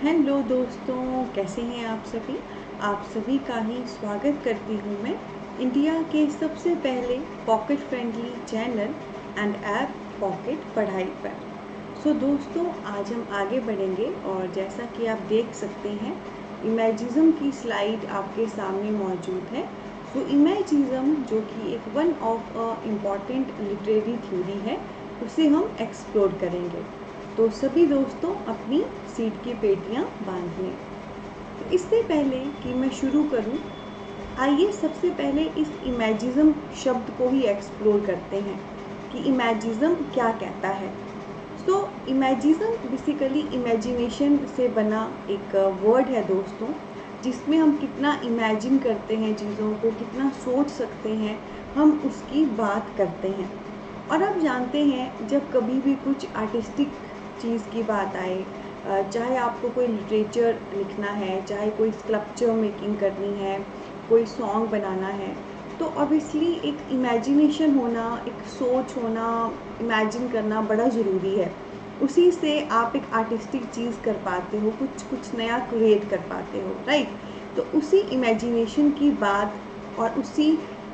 Hello दोस्तों, कैसे हैं आप सभी। आप सभी का ही स्वागत करती हूँ मैं इंडिया के सबसे पहले pocket friendly channel and app pocket पढ़ाई पर। दोस्तों, आज हम आगे बढ़ेंगे और जैसा कि आप देख सकते हैं इमेजिज़म की स्लाइड आपके सामने मौजूद है। इमेजिज़म जो कि एक one of a important literary theory है, उसे हम एक्सप्लोर करेंगे। तो सभी दोस्तों अपनी सीट की पेटियां बांध लें। तो इससे पहले कि मैं शुरू करूं, आइए सबसे पहले इस इमेजिज़म शब्द को ही एक्सप्लोर करते हैं कि इमेजिज़म क्या कहता है। इमेजिज़म बेसिकली इमेजिनेशन से बना एक वर्ड है दोस्तों, जिसमें हम कितना इमेजिन करते हैं चीज़ों को, कितना सोच सकते हैं, हम उसकी बात करते हैं। और आप जानते हैं जब कभी भी कुछ आर्टिस्टिक चीज़ की बात आए, चाहे आपको कोई लिटरेचर लिखना है, चाहे कोई स्कल्पचर मेकिंग करनी है, कोई सॉन्ग बनाना है, तो ऑब्वियसली एक इमेजिनेशन होना, एक सोच होना, इमेजिन करना बड़ा ज़रूरी है। उसी से आप एक आर्टिस्टिक चीज़ कर पाते हो, कुछ नया क्रिएट कर पाते हो, राइट। तो उसी इमेजिनेशन की बात और उसी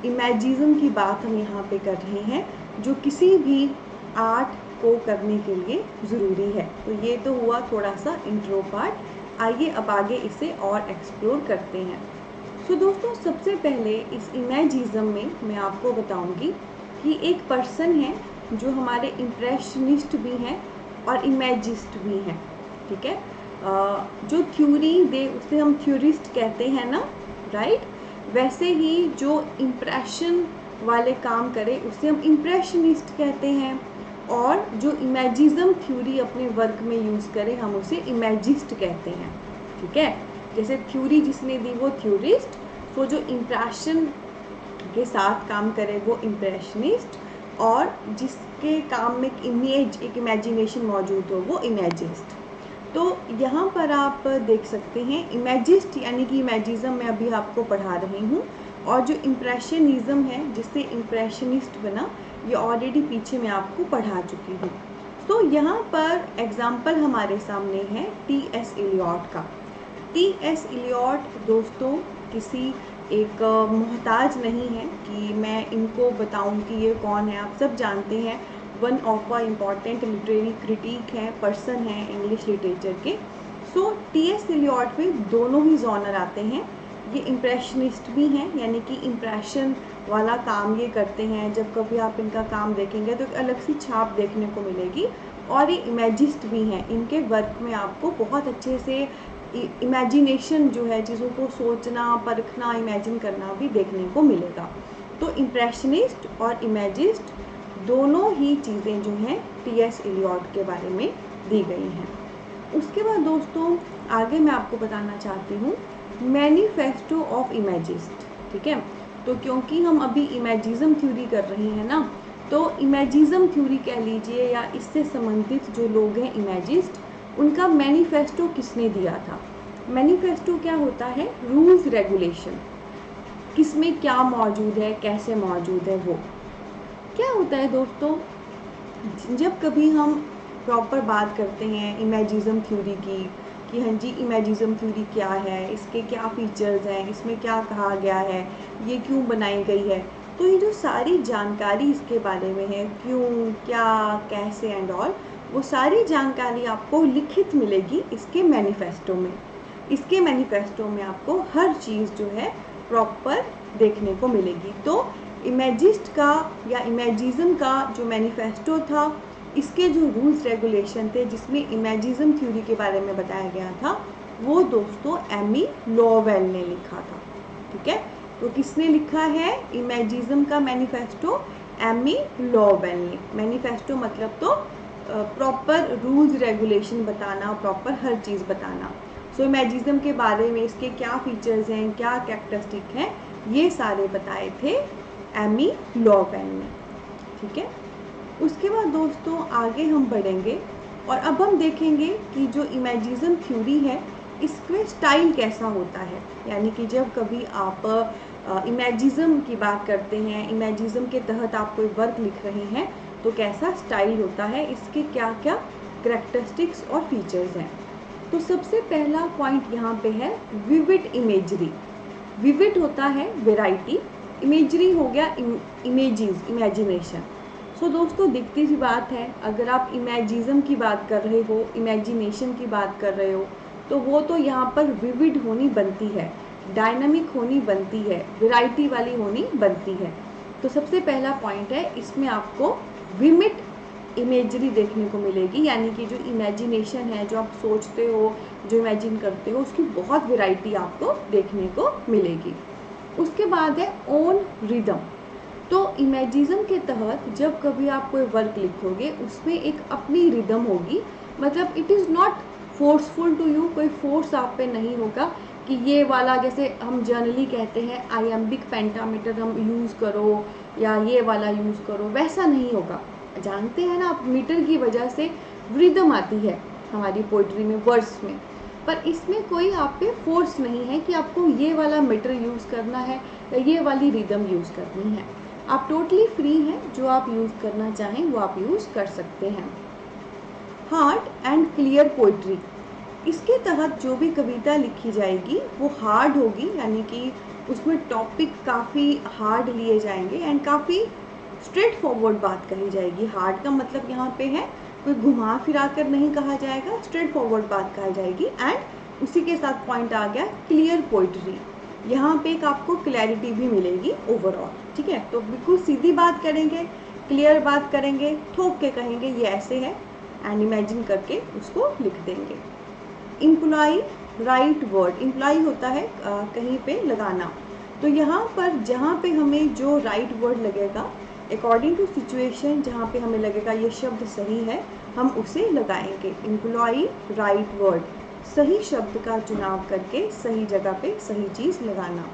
इमेजिज़म की बात हम यहाँ पे कर रहे हैं, जो किसी भी आर्ट को करने के लिए ज़रूरी है। तो ये तो हुआ थोड़ा सा इंट्रो पार्ट। आइए अब आगे इसे और एक्सप्लोर करते हैं। दोस्तों, सबसे पहले इस इमेजिज़म में मैं आपको बताऊंगी कि एक पर्सन है जो हमारे इम्प्रेशनिस्ट भी हैं और इमेजिस्ट भी हैं, ठीक है। जो थ्योरी दे उसे हम थ्योरिस्ट कहते हैं ना, राइट। वैसे ही जो इम्प्रेशन वाले काम करे उसे हम इम्प्रेशनिस्ट कहते हैं, और जो इमेजिज़म थ्योरी अपने वर्क में यूज़ करे हम उसे इमेजिस्ट कहते हैं, ठीक है। जैसे थ्योरी जिसने दी वो थ्योरिस्ट, तो जो इम्प्रेशन के साथ काम करे वो इम्प्रेशनिस्ट, और जिसके काम में एक इमेजिनेशन मौजूद हो वो इमेजिस्ट। तो यहाँ पर आप देख सकते हैं इमेजिस्ट यानी कि इमेजिज़म मैं अभी आपको पढ़ा रही हूँ, और जो इम्प्रेशनिज़म है जिससे इम्प्रेशनिस्ट बना, ये ऑलरेडी पीछे मैं आपको पढ़ा चुकी हूँ। तो यहाँ पर एग्जाम्पल हमारे सामने है टी.एस. इलियट का। टी.एस. इलियट दोस्तों किसी एक मोहताज नहीं है कि मैं इनको बताऊं कि ये कौन है। आप सब जानते हैं one of a important literary critic हैं, पर्सन हैं इंग्लिश लिटरेचर के। टी.एस. इलियट में दोनों ही जॉनर आते हैं। ये इम्प्रेशनिस्ट भी हैं, यानी कि इम्प्रेशन वाला काम ये करते हैं। जब कभी आप इनका काम देखेंगे तो एक अलग सी छाप देखने को मिलेगी। और ये इमेजिस्ट भी हैं, इनके वर्क में आपको बहुत अच्छे से इमेजिनेशन जो है, चीज़ों को सोचना, परखना, इमेजिन करना भी देखने को मिलेगा। तो इम्प्रेशनिस्ट और इमेजिस्ट दोनों ही चीज़ें जो हैं टी.एस. इलियट के बारे में दी गई हैं। उसके बाद दोस्तों आगे मैं आपको बताना चाहती हूँ मैनिफेस्टो ऑफ इमेजिस्ट, ठीक है। तो क्योंकि हम अभी इमेजिज़म थ्योरी कर रहे हैं ना, तो इमेजिज़म थ्योरी कह लीजिए या इससे संबंधित जो लोग हैं इमेजिस्ट, उनका मैनिफेस्टो किसने दिया था। मैनिफेस्टो क्या होता है? रूल्स रेगुलेशन, किसमें क्या मौजूद है, कैसे मौजूद है, वो क्या होता है दोस्तों। जब कभी हम प्रॉपर बात करते हैं इमेजिज़म थ्योरी की कि हाँ जी इमेजिज़म थ्योरी क्या है, इसके क्या फीचर्स हैं, इसमें क्या कहा गया है, ये क्यों बनाई गई है, तो ये जो सारी जानकारी इसके बारे में है, क्यों, क्या, कैसे एंड ऑल, वो सारी जानकारी आपको लिखित मिलेगी इसके मैनिफेस्टो में। इसके मैनिफेस्टो में आपको हर चीज़ जो है प्रॉपर देखने को मिलेगी। तो इमेजिस्ट का या इमेजिज़म का जो मैनिफेस्टो था, इसके जो रूल्स रेगुलेशन थे जिसमें इमेजिज़म थ्योरी के बारे में बताया गया था, वो दोस्तों एमी लॉवेल ने लिखा था, ठीक है। तो किसने लिखा है इमेजिज़म का मैनिफेस्टो? एमी लॉवेल ने। मैनिफेस्टो मतलब तो प्रॉपर रूल्स रेगुलेशन बताना, प्रॉपर हर चीज़ बताना। इमेजिज़म के बारे में इसके क्या फीचर्स हैं, क्या कैरेक्टरिस्टिक हैं, ये सारे बताए थे एमी लॉवेल ने, ठीक है। उसके बाद दोस्तों आगे हम बढ़ेंगे और अब हम देखेंगे कि जो इमेजिज़म थ्योरी है इसमें स्टाइल कैसा होता है। यानी कि जब कभी आप इमेजिज़म की बात करते हैं, इमेजिज़म के तहत आप कोई वर्क लिख रहे हैं, तो कैसा स्टाइल होता है, इसके क्या क्या करैक्टरिस्टिक्स और फीचर्स हैं। तो सबसे पहला पॉइंट यहाँ पे है विविड इमेजरी। विविड होता है वैरायटी, इमेजरी हो गया इमेजेस, इमेजिनेशन। सो दोस्तों दिखती सी बात है, अगर आप इमेजिज्म की बात कर रहे हो, इमेजिनेशन की बात कर रहे हो, तो वो तो यहाँ पर विविड होनी बनती है, डायनामिक होनी बनती है, वैरायटी वाली होनी बनती है। तो सबसे पहला पॉइंट है, इसमें आपको विविड इमेजरी देखने को मिलेगी, यानी कि जो इमेजिनेशन है, जो आप सोचते हो, जो इमेजिन करते हो, उसकी बहुत वैरायटी आपको देखने को मिलेगी। उसके बाद है ओन रिदम। तो इमेजिज्म के तहत जब कभी आप कोई वर्क लिखोगे, उसमें एक अपनी रिदम होगी, मतलब it is not forceful to you, कोई फोर्स आप पे नहीं होगा कि ये वाला, जैसे हम जनरली कहते हैं आइएम्बिक पेंटामीटर हम यूज़ करो या ये वाला यूज़ करो, वैसा नहीं होगा। जानते हैं ना आप, मीटर की वजह से रिदम आती है हमारी पोइट्री में, वर्ड्स में, पर इसमें कोई आप पे फोर्स नहीं है कि आपको ये वाला मीटर यूज़ करना है या ये वाली रिदम यूज़ करनी है। आप टोटली फ्री हैं, जो आप यूज़ करना चाहें वो आप यूज़ कर सकते हैं। हार्ड एंड क्लियर पोइट्री, इसके तहत जो भी कविता लिखी जाएगी वो हार्ड होगी, यानी कि उसमें टॉपिक काफ़ी हार्ड लिए जाएंगे एंड काफ़ी स्ट्रेट फॉरवर्ड बात कही जाएगी। हार्ड का मतलब यहाँ पे है कोई घुमा फिरा कर नहीं कहा जाएगा, स्ट्रेट फॉरवर्ड बात कही जाएगी। एंड उसी के साथ पॉइंट आ गया क्लियर पोइट्री, यहाँ पे एक आपको क्लैरिटी भी मिलेगी ओवरऑल, ठीक है। तो बिल्कुल सीधी बात करेंगे, क्लियर बात करेंगे, थोक के कहेंगे ये ऐसे है, एंड इमेजिन करके उसको लिख देंगे। इम्प्लॉय राइट वर्ड, इम्प्लॉय होता है कहीं पे लगाना, तो यहाँ पर जहाँ पे हमें जो राइट वर्ड लगेगा, अकॉर्डिंग टू सिचुएशन, जहाँ पे हमें लगेगा ये शब्द सही है, हम उसे लगाएंगे। इम्प्लॉय राइट वर्ड, सही शब्द का चुनाव करके सही जगह पे सही चीज़ लगाना।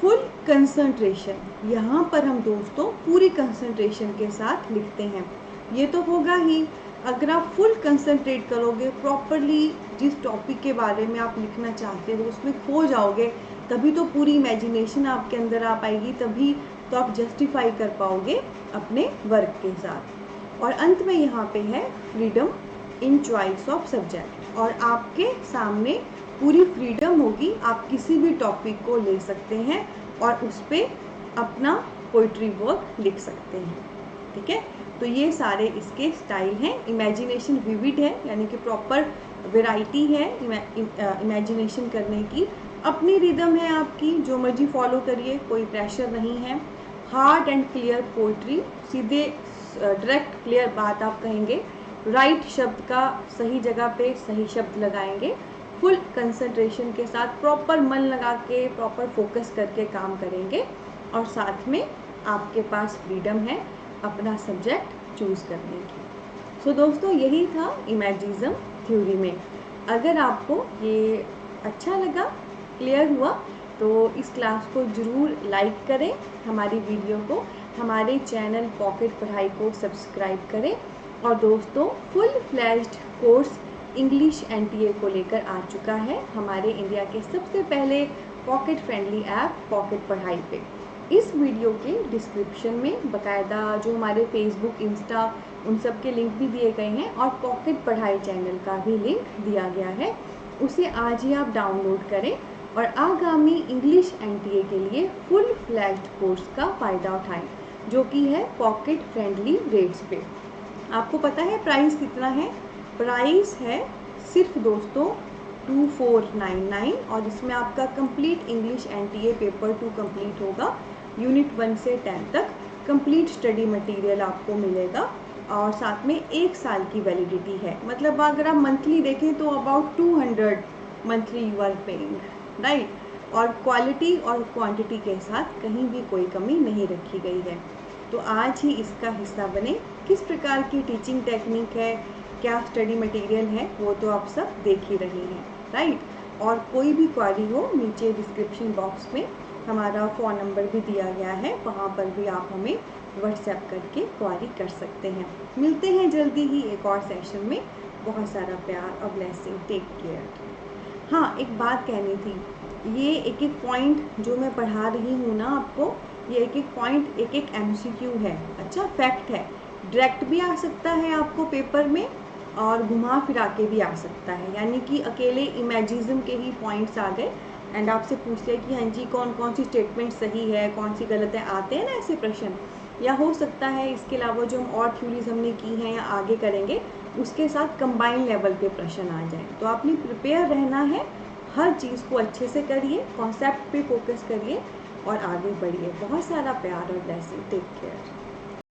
फुल कंसंट्रेशन, यहाँ पर हम दोस्तों पूरी कंसंट्रेशन के साथ लिखते हैं। ये तो होगा ही, अगर आप फुल कंसंट्रेट करोगे, प्रॉपरली जिस टॉपिक के बारे में आप लिखना चाहते हो उसमें खो जाओगे, तभी तो पूरी इमेजिनेशन आपके अंदर आ पाएगी, तभी तो आप जस्टिफाई कर पाओगे अपने वर्क के साथ। और अंत में यहाँ पे है freedom in choice of subject, और आपके सामने पूरी फ्रीडम होगी, आप किसी भी टॉपिक को ले सकते हैं और उस पर अपना पोइट्री वर्क लिख सकते हैं, ठीक है। तो ये सारे इसके स्टाइल हैं। इमेजिनेशन विविड है, यानी कि प्रॉपर वैरायटी है इमेजिनेशन करने की, अपनी रिदम है आपकी, जो मर्जी फॉलो करिए, कोई प्रेशर नहीं है। हार्ड एंड क्लियर पोइट्री, सीधे डायरेक्ट क्लियर बात आप कहेंगे, राइट शब्द का सही जगह पे सही शब्द लगाएंगे, फुल कंसंट्रेशन के साथ प्रॉपर मन लगा के प्रॉपर फोकस करके काम करेंगे, और साथ में आपके पास फ्रीडम है अपना सब्जेक्ट चूज़ करने की। सो दोस्तों यही था इमेजिज्म थ्योरी में। अगर आपको ये अच्छा लगा, क्लियर हुआ, तो इस क्लास को ज़रूर लाइक करें, हमारी वीडियो को, हमारे चैनल पॉकेट पढ़ाई को सब्सक्राइब करें। और दोस्तों full flashed course English NTA को लेकर आ चुका है हमारे इंडिया के सबसे पहले पॉकेट फ्रेंडली ऐप पॉकेट पढ़ाई पे। इस वीडियो के डिस्क्रिप्शन में बाकायदा जो हमारे फेसबुक, इंस्टा, उन सब के लिंक भी दिए गए हैं, और पॉकेट पढ़ाई चैनल का भी लिंक दिया गया है, उसे आज ही आप डाउनलोड करें और आगामी इंग्लिश NTA के लिए फुल फ्लैश्ड कोर्स का फ़ायदा उठाएं, जो कि है पॉकेट फ्रेंडली रेट्स पे। आपको पता है प्राइस कितना है? प्राइस है सिर्फ दोस्तों 2499, और इसमें आपका complete English NTA paper 2 complete होगा, यूनिट 1 से 10 तक कंप्लीट स्टडी मटेरियल आपको मिलेगा, और साथ में 1 साल की वैलिडिटी है। मतलब अगर आप मंथली देखें तो about 200 monthly you are paying, right. और क्वालिटी और क्वांटिटी के साथ कहीं भी कोई कमी नहीं रखी गई है। तो आज ही इसका हिस्सा बने। किस प्रकार की टीचिंग टेक्निक है, क्या स्टडी मटेरियल है, वो तो आप सब देख ही रहे हैं, राइट। और कोई भी क्वेरी हो, नीचे डिस्क्रिप्शन बॉक्स में हमारा फ़ोन नंबर भी दिया गया है, वहाँ पर भी आप हमें व्हाट्सएप करके क्वेरी कर सकते हैं। मिलते हैं जल्दी ही एक और सेशन में। बहुत सारा प्यार और ब्लेसिंग, टेक केयर। हाँ, एक बात कहनी थी, ये एक एक पॉइंट जो मैं पढ़ा रही हूँ ना आपको, ये एक एक पॉइंट एक MCQ है। अच्छा, फैक्ट है, डायरेक्ट भी आ सकता है आपको पेपर में, और घुमा फिरा के भी आ सकता है, यानी कि अकेले इमेजिज्म के ही पॉइंट्स आ गए एंड आपसे पूछते हैं कि हाँ जी कौन कौन सी स्टेटमेंट सही है, कौन सी गलत है, आते हैं ना ऐसे प्रश्न। या हो सकता है इसके अलावा जो हम और थ्योरीज हमने की हैं या आगे करेंगे उसके साथ कंबाइंड लेवल पे प्रश्न आ जाए। तो आपने प्रिपेयर रहना है, हर चीज़ को अच्छे से करिए, कॉन्सेप्ट पे फोकस करिए और आगे बढ़िए। बहुत सारा प्यार और ब्लेसिंग। Take care.